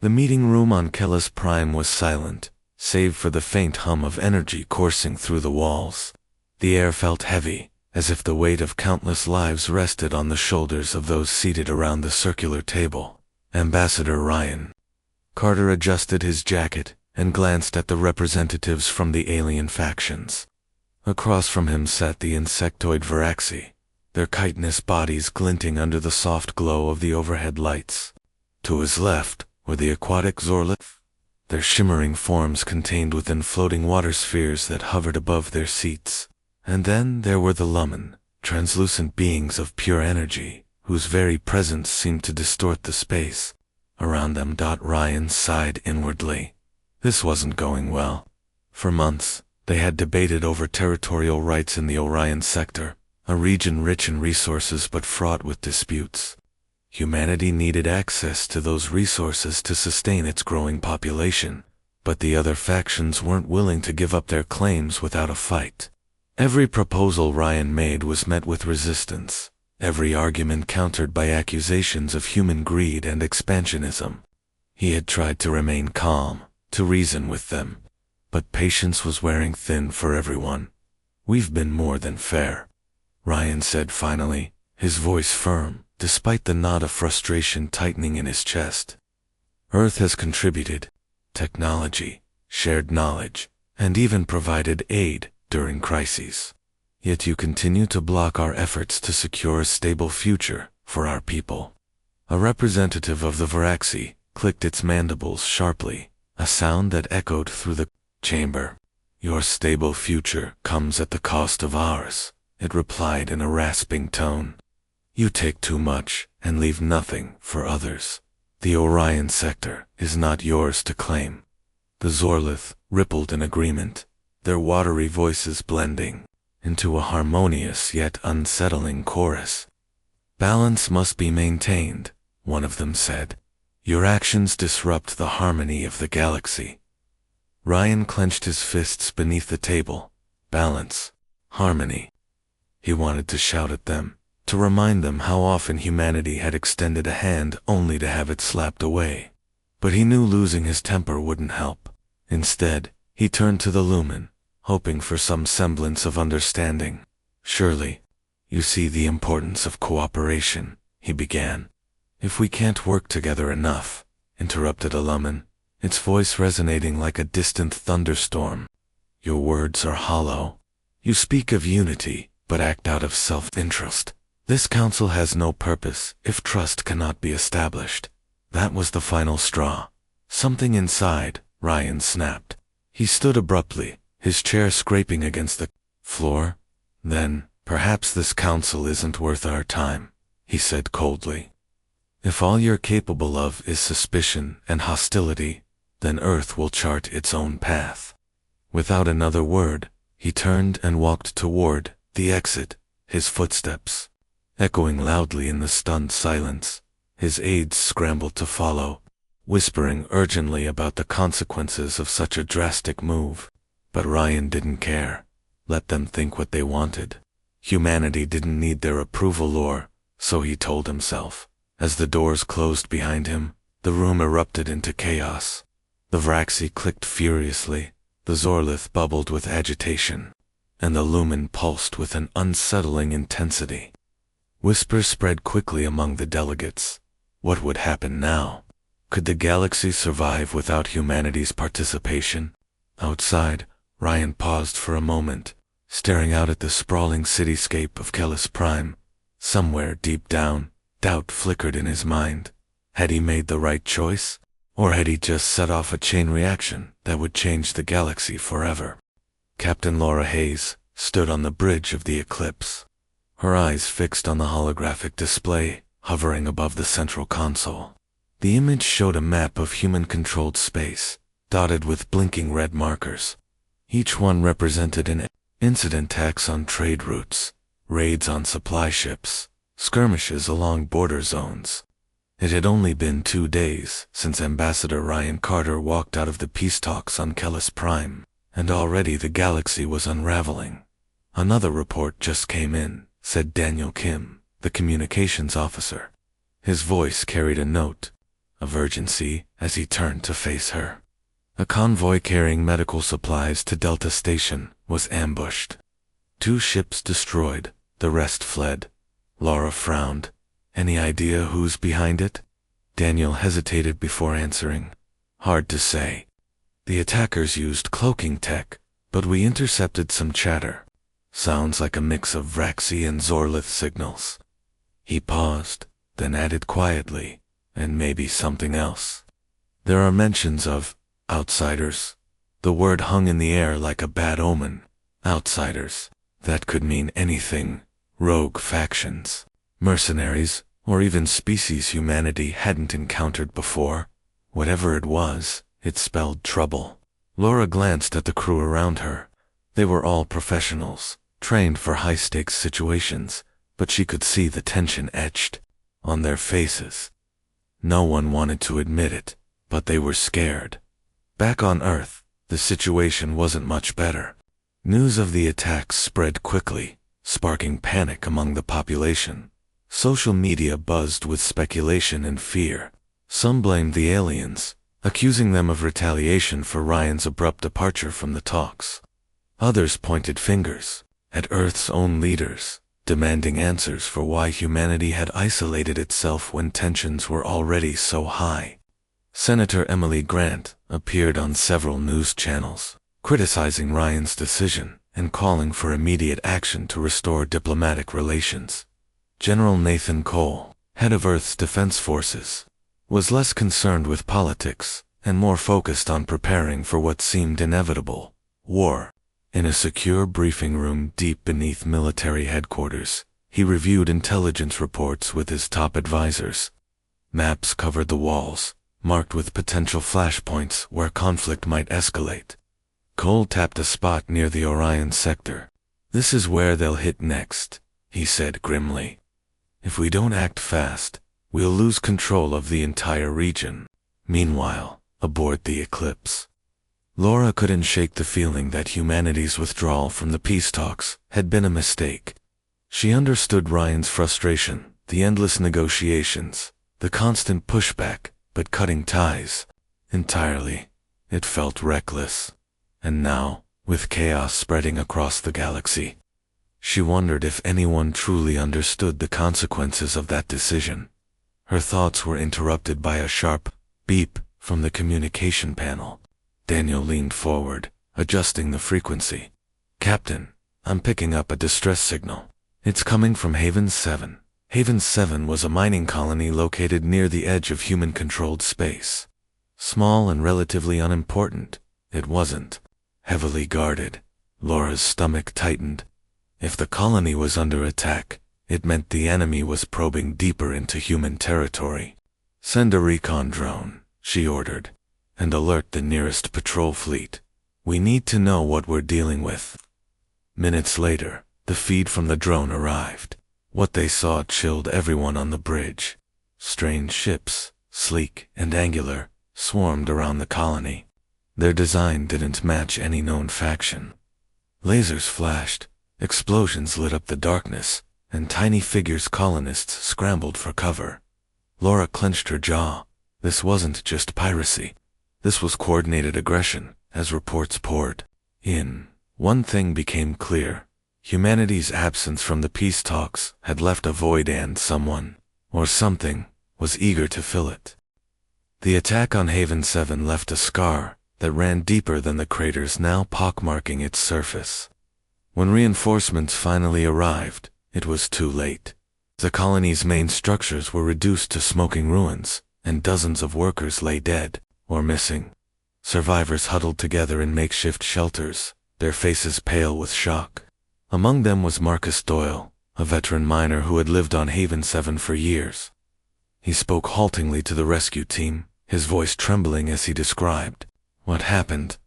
The meeting room on Kellis Prime was silent, save for the faint hum of energy coursing through the walls. The air felt heavy, as if the weight of countless lives rested on the shoulders of those seated around the circular table. Ambassador Ryan. Carter adjusted his jacket and glanced at the representatives from the alien factions. Across from him sat the insectoid Varaxi, their chitinous bodies glinting under the soft glow of the overhead lights. To his left were the aquatic Zorlith, their shimmering forms contained within floating water spheres that hovered above their seats. And then there were the Lumen, translucent beings of pure energy, whose very presence seemed to distort the space around them. Ryan sighed inwardly. This wasn't going well. For months, they had debated over territorial rights in the Orion sector, a region rich in resources but fraught with disputes. Humanity needed access to those resources to sustain its growing population, but the other factions weren't willing to give up their claims without a fight. Every proposal Ryan made was met with resistance, every argument countered by accusations of human greed and expansionism. He had tried to remain calm, to reason with them, but patience was wearing thin for everyone. "We've been more than fair," Ryan said finally, his voice firm, despite the knot of frustration tightening in his chest. "Earth has contributed technology, shared knowledge, and even provided aid during crises. Yet you continue to block our efforts to secure a stable future for our people." A representative of the Varaxi clicked its mandibles sharply, a sound that echoed through the chamber. "Your stable future comes at the cost of ours," it replied in a rasping tone. "You take too much and leave nothing for others. The Orion sector is not yours to claim." The Zorlith rippled in agreement, their watery voices blending into a harmonious yet unsettling chorus. "Balance must be maintained," one of them said. "Your actions disrupt the harmony of the galaxy." Ryan clenched his fists beneath the table. Balance, harmony. He wanted to shout at them, to remind them how often humanity had extended a hand only to have it slapped away. But he knew losing his temper wouldn't help. Instead, he turned to the Lumen, hoping for some semblance of understanding. "Surely, you see the importance of cooperation," he began. "If we can't work together enough," interrupted a Lumen, its voice resonating like a distant thunderstorm. "Your words are hollow. You speak of unity, but act out of self-interest. This council has no purpose if trust cannot be established." That was the final straw. Something inside Ryan snapped. He stood abruptly, his chair scraping against the floor. "Then, perhaps this council isn't worth our time," he said coldly. "If all you're capable of is suspicion and hostility, then Earth will chart its own path." Without another word, he turned and walked toward the exit, his footsteps echoing loudly in the stunned silence. His aides scrambled to follow, whispering urgently about the consequences of such a drastic move. But Ryan didn't care. Let them think what they wanted. Humanity didn't need their approval or, so he told himself. As the doors closed behind him, the room erupted into chaos. The Varaxi clicked furiously, the Zorlith bubbled with agitation, and the Lumen pulsed with an unsettling intensity. Whispers spread quickly among the delegates. What would happen now? Could the galaxy survive without humanity's participation? Outside, Ryan paused for a moment, staring out at the sprawling cityscape of Kellis Prime. Somewhere deep down, doubt flickered in his mind. Had he made the right choice? Or had he just set off a chain reaction that would change the galaxy forever? Captain Laura Hayes stood on the bridge of the Eclipse, her eyes fixed on the holographic display hovering above the central console. The image showed a map of human-controlled space, dotted with blinking red markers. Each one represented an incident tax on trade routes, raids on supply ships, skirmishes along border zones. It had only been 2 days since Ambassador Ryan Carter walked out of the peace talks on Kellis Prime, and already the galaxy was unraveling. "Another report just came in," said Daniel Kim, the communications officer. His voice carried a note of urgency as he turned to face her. A convoy carrying medical supplies to Delta Station was ambushed. 2 ships destroyed, the rest fled. Laura frowned. Any idea who's behind it? Daniel hesitated before answering. Hard to say. The attackers used cloaking tech, but we intercepted some chatter. Sounds like a mix of Vraxi and Zorlith signals. He paused, then added quietly, and maybe something else. There are mentions of outsiders. The word hung in the air like a bad omen. Outsiders. That could mean anything. Rogue factions, mercenaries, or even species humanity hadn't encountered before. Whatever it was, it spelled trouble. Laura glanced at the crew around her. They were all professionals, trained for high-stakes situations, but she could see the tension etched on their faces. No one wanted to admit it, but they were scared. Back on Earth, the situation wasn't much better. News of the attacks spread quickly, sparking panic among the population. Social media buzzed with speculation and fear. Some blamed the aliens, accusing them of retaliation for Ryan's abrupt departure from the talks. Others pointed fingers at Earth's own leaders, demanding answers for why humanity had isolated itself when tensions were already so high. Senator Emily Grant appeared on several news channels, criticizing Ryan's decision and calling for immediate action to restore diplomatic relations. General Nathan Cole, head of Earth's defense forces, was less concerned with politics and more focused on preparing for what seemed inevitable: war. In a secure briefing room deep beneath military headquarters, he reviewed intelligence reports with his top advisors. Maps covered the walls, marked with potential flashpoints where conflict might escalate. Cole tapped a spot near the Orion sector. "This is where they'll hit next," he said grimly. "If we don't act fast, we'll lose control of the entire region." Meanwhile, aboard the Eclipse, Laura couldn't shake the feeling that humanity's withdrawal from the peace talks had been a mistake. She understood Ryan's frustration, the endless negotiations, the constant pushback, but cutting ties entirely. It felt reckless. And now, with chaos spreading across the galaxy, she wondered if anyone truly understood the consequences of that decision. Her thoughts were interrupted by a sharp beep from the communication panel. Daniel leaned forward, adjusting the frequency. "Captain, I'm picking up a distress signal. It's coming from Haven 7. Haven 7 was a mining colony located near the edge of human-controlled space. Small and relatively unimportant, it wasn't. Heavily guarded. Laura's stomach tightened. If the colony was under attack, it meant the enemy was probing deeper into human territory. "Send a recon drone," she ordered, "and alert the nearest patrol fleet. We need to know what we're dealing with." Minutes later, the feed from the drone arrived. What they saw chilled everyone on the bridge. Strange ships, sleek and angular, swarmed around the colony. Their design didn't match any known faction. Lasers flashed, explosions lit up the darkness, and tiny figures colonists scrambled for cover. Laura clenched her jaw. This wasn't just piracy. This was coordinated aggression, as reports poured in. One thing became clear. Humanity's absence from the peace talks had left a void, and someone, or something, was eager to fill it. The attack on Haven 7 left a scar that ran deeper than the craters now pockmarking its surface. When reinforcements finally arrived, it was too late. The colony's main structures were reduced to smoking ruins, and dozens of workers lay dead or missing. Survivors huddled together in makeshift shelters, their faces pale with shock. Among them was Marcus Doyle, a veteran miner who had lived on Haven 7 for years. He spoke haltingly to the rescue team, his voice trembling as he described what happened.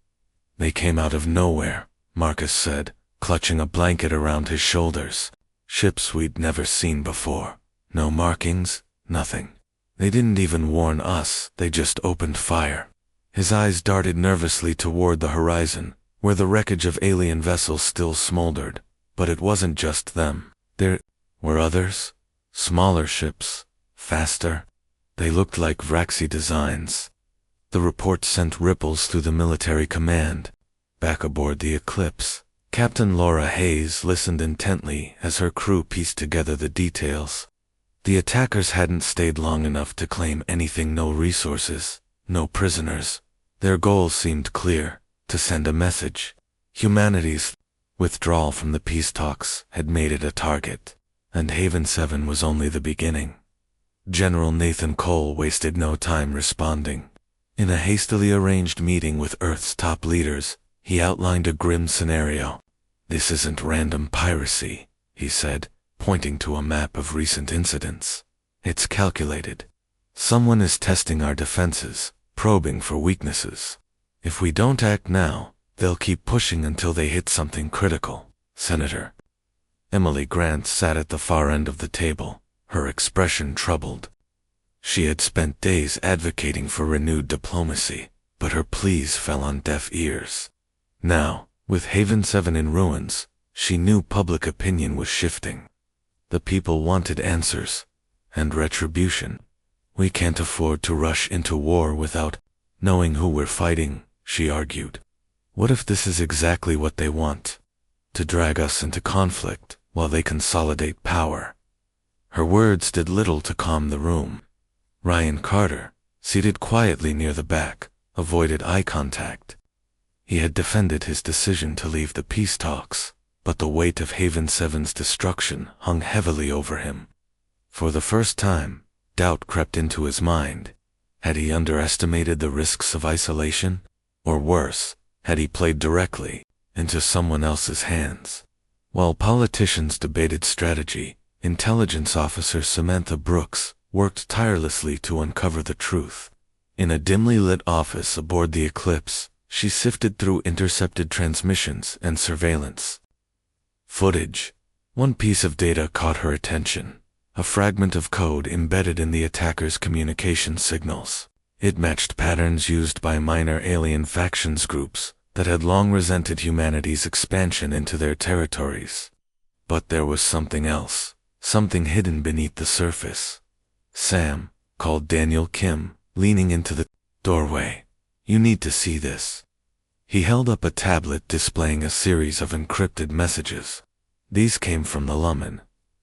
"They came out of nowhere," Marcus said, clutching a blanket around his shoulders. "Ships we'd never seen before. No markings, nothing. They didn't even warn us, they just opened fire." His eyes darted nervously toward the horizon, where the wreckage of alien vessels still smoldered. But it wasn't just them. There were others, smaller ships, faster. They looked like Vraxi designs. The report sent ripples through the military command. Back aboard the Eclipse, Captain Laura Hayes listened intently as her crew pieced together the details. The attackers hadn't stayed long enough to claim anything. No resources, no prisoners. Their goal seemed clear: to send a message. Humanity's withdrawal from the peace talks had made it a target, and Haven 7 was only the beginning. General Nathan Cole wasted no time responding. In a hastily arranged meeting with Earth's top leaders, he outlined a grim scenario. "This isn't random piracy," he said, pointing to a map of recent incidents. "It's calculated. Someone is testing our defenses, probing for weaknesses. If we don't act now, they'll keep pushing until they hit something critical." Senator Emily Grant sat at the far end of the table, her expression troubled. She had spent days advocating for renewed diplomacy, but her pleas fell on deaf ears. Now, with Haven 7 in ruins, she knew public opinion was shifting. The people wanted answers, and retribution. "We can't afford to rush into war without knowing who we're fighting," she argued. "What if this is exactly what they want? To drag us into conflict while they consolidate power?" Her words did little to calm the room. Ryan Carter, seated quietly near the back, avoided eye contact. He had defended his decision to leave the peace talks, but the weight of Haven 7's destruction hung heavily over him. For the first time, doubt crept into his mind. Had he underestimated the risks of isolation? Or worse, had he played directly into someone else's hands? While politicians debated strategy, intelligence officer Samantha Brooks worked tirelessly to uncover the truth. In a dimly lit office aboard the Eclipse, she sifted through intercepted transmissions and surveillance footage. One piece of data caught her attention: a fragment of code embedded in the attackers' communication signals. It matched patterns used by minor alien factions groups that had long resented humanity's expansion into their territories. But there was something else, something hidden beneath the surface. "Sam," called Daniel Kim, leaning into the doorway. "You need to see this." He held up a tablet displaying a series of encrypted messages. "These came from the Lumen.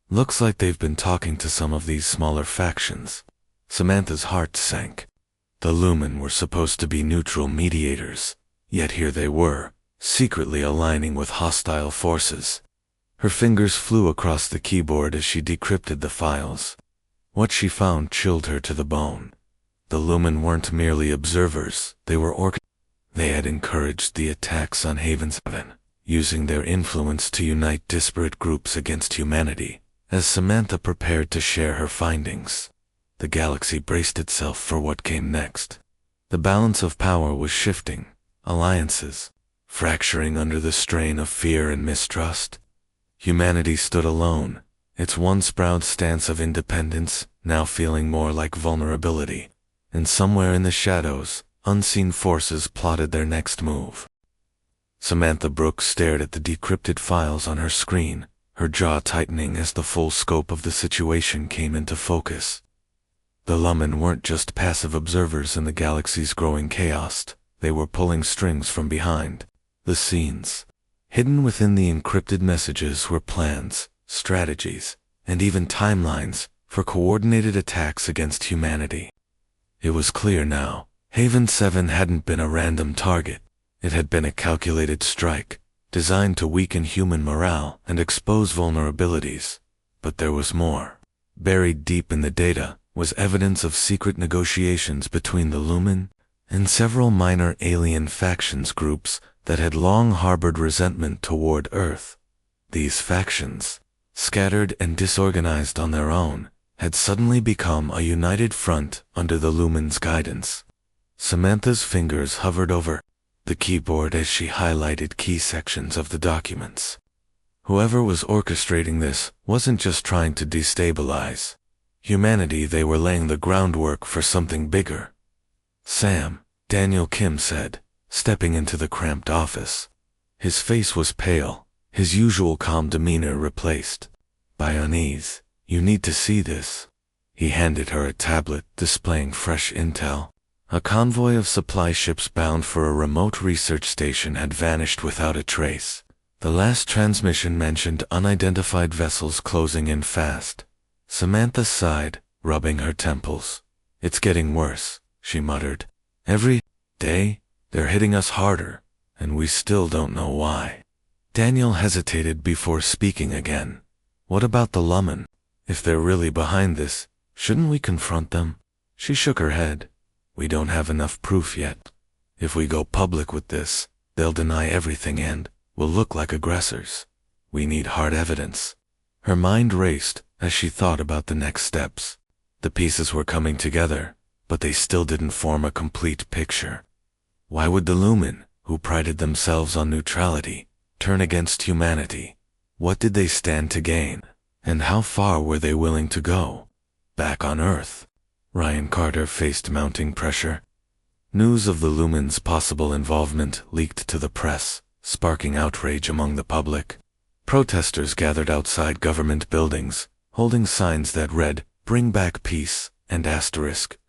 Looks like they've been talking to some of these smaller factions." Samantha's heart sank. The Lumen were supposed to be neutral mediators, yet here they were, secretly aligning with hostile forces. Her fingers flew across the keyboard as she decrypted the files. What she found chilled her to the bone. The Lumen weren't merely observers, they were They had encouraged the attacks on Haven 7, using their influence to unite disparate groups against humanity. As Samantha prepared to share her findings, the galaxy braced itself for what came next. The balance of power was shifting, alliances fracturing under the strain of fear and mistrust. Humanity stood alone, its once proud stance of independence now feeling more like vulnerability. And somewhere in the shadows, unseen forces plotted their next move. Samantha Brooks stared at the decrypted files on her screen, her jaw tightening as the full scope of the situation came into focus. The Lumen weren't just passive observers in the galaxy's growing chaos, they were pulling strings from behind the scenes. Hidden within the encrypted messages were plans, strategies, and even timelines for coordinated attacks against humanity. It was clear now, Haven 7 hadn't been a random target. It had been a calculated strike, designed to weaken human morale and expose vulnerabilities. But there was more. Buried deep in the data was evidence of secret negotiations between the Lumen and several minor alien factions groups that had long harbored resentment toward Earth. These factions, scattered and disorganized on their own, had suddenly become a united front under the Lumen's guidance. Samantha's fingers hovered over the keyboard as she highlighted key sections of the documents. Whoever was orchestrating this wasn't just trying to destabilize humanity, they were laying the groundwork for something bigger. "Sam," Daniel Kim said, stepping into the cramped office. His face was pale, his usual calm demeanor replaced by unease. "You need to see this." He handed her a tablet displaying fresh intel. A convoy of supply ships bound for a remote research station had vanished without a trace. The last transmission mentioned unidentified vessels closing in fast. Samantha sighed, rubbing her temples. "It's getting worse," she muttered. "Every day, they're hitting us harder, and we still don't know why." Daniel hesitated before speaking again. "What about the Lumen? If they're really behind this, shouldn't we confront them?" She shook her head. "We don't have enough proof yet. If we go public with this, they'll deny everything and we'll look like aggressors. We need hard evidence." Her mind raced as she thought about the next steps. The pieces were coming together, but they still didn't form a complete picture. Why would the Lumen, who prided themselves on neutrality, turn against humanity? What did they stand to gain? And how far were they willing to go? Back on Earth, Ryan Carter faced mounting pressure. News of the Lumen's possible involvement leaked to the press, sparking outrage among the public. Protesters gathered outside government buildings, holding signs that read, "Bring back peace," and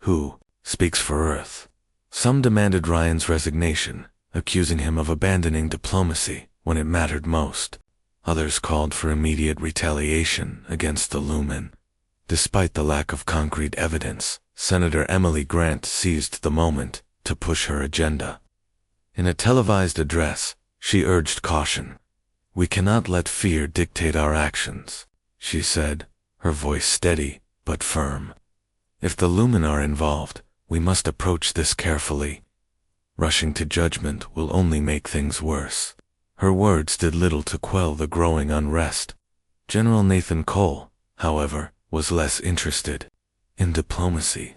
"Who speaks for Earth?" Some demanded Ryan's resignation, accusing him of abandoning diplomacy when it mattered most. Others called for immediate retaliation against the Lumen. Despite the lack of concrete evidence, Senator Emily Grant seized the moment to push her agenda. In a televised address, she urged caution. "We cannot let fear dictate our actions," she said, her voice steady but firm. "If the Lumen are involved, we must approach this carefully. Rushing to judgment will only make things worse." Her words did little to quell the growing unrest. General Nathan Cole, however, was less interested in diplomacy.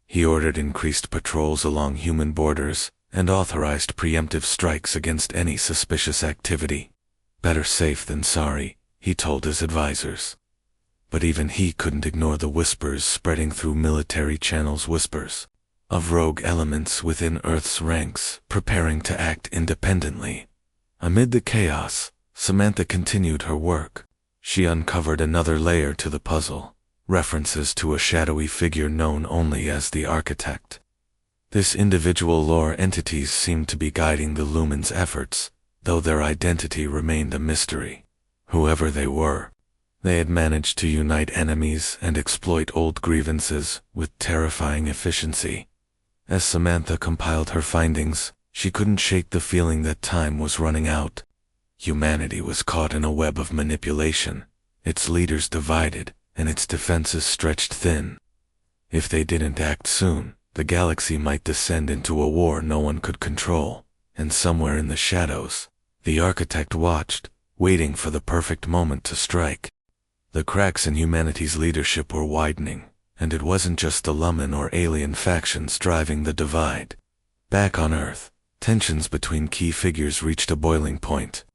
He ordered increased patrols along human borders and authorized preemptive strikes against any suspicious activity. "Better safe than sorry," he told his advisors. But even he couldn't ignore the whispers spreading through military channels, whispers of rogue elements within Earth's ranks preparing to act independently. Amid the chaos, Samantha continued her work. She uncovered another layer to the puzzle, references to a shadowy figure known only as the Architect. This individual lore entities seemed to be guiding the Lumen's efforts, though their identity remained a mystery. Whoever they were, they had managed to unite enemies and exploit old grievances with terrifying efficiency. As Samantha compiled her findings, she couldn't shake the feeling that time was running out. Humanity was caught in a web of manipulation, its leaders divided, and its defenses stretched thin. If they didn't act soon, the galaxy might descend into a war no one could control, and somewhere in the shadows, the Architect watched, waiting for the perfect moment to strike. The cracks in humanity's leadership were widening, and it wasn't just the Lumen or alien factions driving the divide. Back on Earth, tensions between key figures reached a boiling point.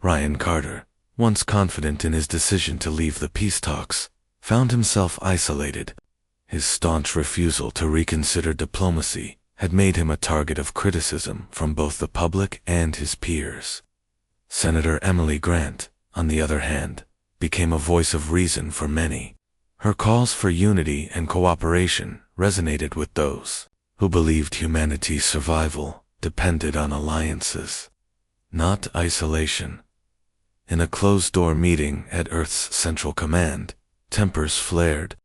Ryan Carter, once confident in his decision to leave the peace talks, found himself isolated. His staunch refusal to reconsider diplomacy had made him a target of criticism from both the public and his peers. Senator Emily Grant, on the other hand, became a voice of reason for many. Her calls for unity and cooperation resonated with those who believed humanity's survival depended on alliances, not isolation. In a closed-door meeting at Earth's Central Command, tempers flared.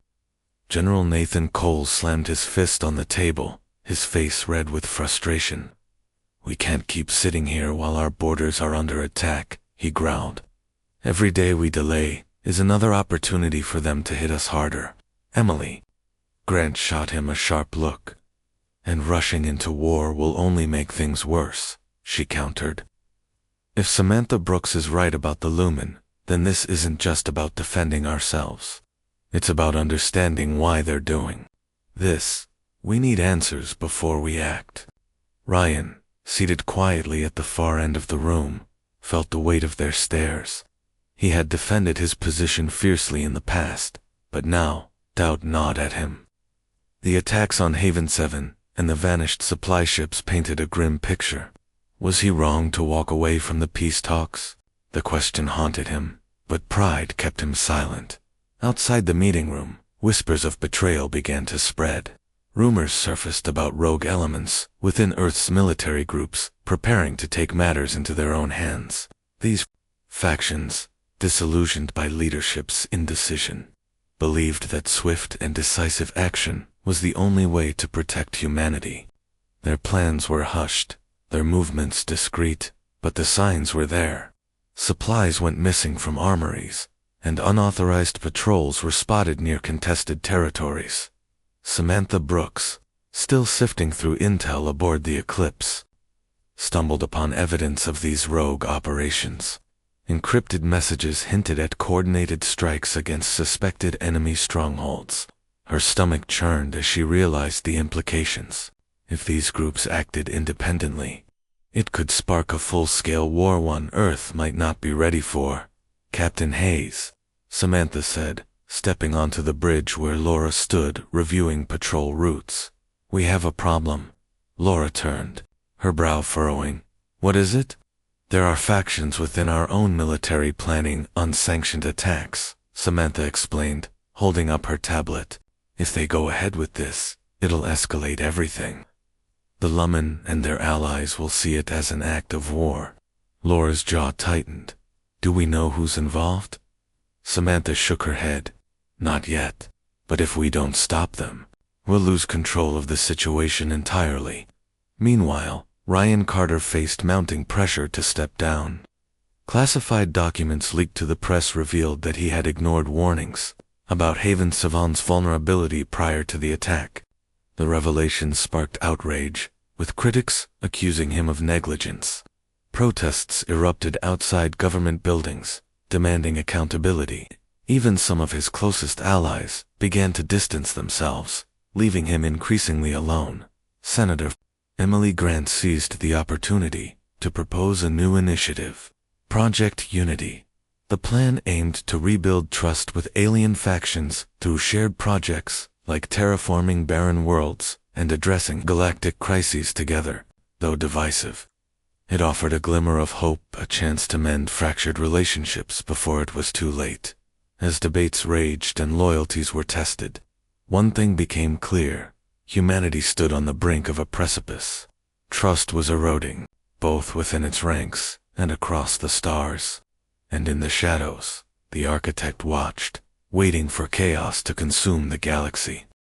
General Nathan Cole slammed his fist on the table, his face red with frustration. "We can't keep sitting here while our borders are under attack," he growled. "Every day we delay is another opportunity for them to hit us harder." "Emily," Grant shot him a sharp look. "And rushing into war will only make things worse," she countered. "If Samantha Brooks is right about the Lumen, then this isn't just about defending ourselves. It's about understanding why they're doing this. We need answers before we act." Ryan, seated quietly at the far end of the room, felt the weight of their stares. He had defended his position fiercely in the past, but now doubt gnawed at him. The attacks on Haven 7 and the vanished supply ships painted a grim picture. Was he wrong to walk away from the peace talks? The question haunted him, but pride kept him silent. Outside the meeting room, Whispers of betrayal began to spread. Rumors surfaced about rogue elements within Earth's military groups preparing to take matters into their own hands. These factions, disillusioned by leadership's indecision, believed that swift and decisive action was the only way to protect humanity. Their plans were hushed, their movements discreet, but the signs were there. Supplies went missing from armories, and unauthorized patrols were spotted near contested territories. Samantha Brooks, still sifting through intel aboard the Eclipse, stumbled upon evidence of these rogue operations. Encrypted messages hinted at coordinated strikes against suspected enemy strongholds. Her stomach churned as she realized the implications. If these groups acted independently, it could spark a full-scale war one Earth might not be ready for. "Captain Hayes," Samantha said, stepping onto the bridge where Laura stood reviewing patrol routes. "We have a problem." Laura turned, her brow furrowing. "What is it?" "There are factions within our own military planning unsanctioned attacks," Samantha explained, holding up her tablet. "If they go ahead with this, it'll escalate everything. The Lumen and their allies will see it as an act of war." Laura's jaw tightened. "Do we know who's involved?" Samantha shook her head. "Not yet. But if we don't stop them, we'll lose control of the situation entirely." Meanwhile, Ryan Carter faced mounting pressure to step down. Classified documents leaked to the press revealed that he had ignored warnings about Haven Savan's vulnerability prior to the attack. The revelations sparked outrage, with critics accusing him of negligence. Protests erupted outside government buildings, demanding accountability. Even some of his closest allies began to distance themselves, leaving him increasingly alone. Senator Emily Grant seized the opportunity to propose a new initiative, Project Unity. The plan aimed to rebuild trust with alien factions through shared projects like terraforming barren worlds and addressing galactic crises together, though divisive. It offered a glimmer of hope, a chance to mend fractured relationships before it was too late. As debates raged and loyalties were tested, one thing became clear: humanity stood on the brink of a precipice. Trust was eroding, both within its ranks and across the stars. And in the shadows, the architect watched, waiting for chaos to consume the galaxy.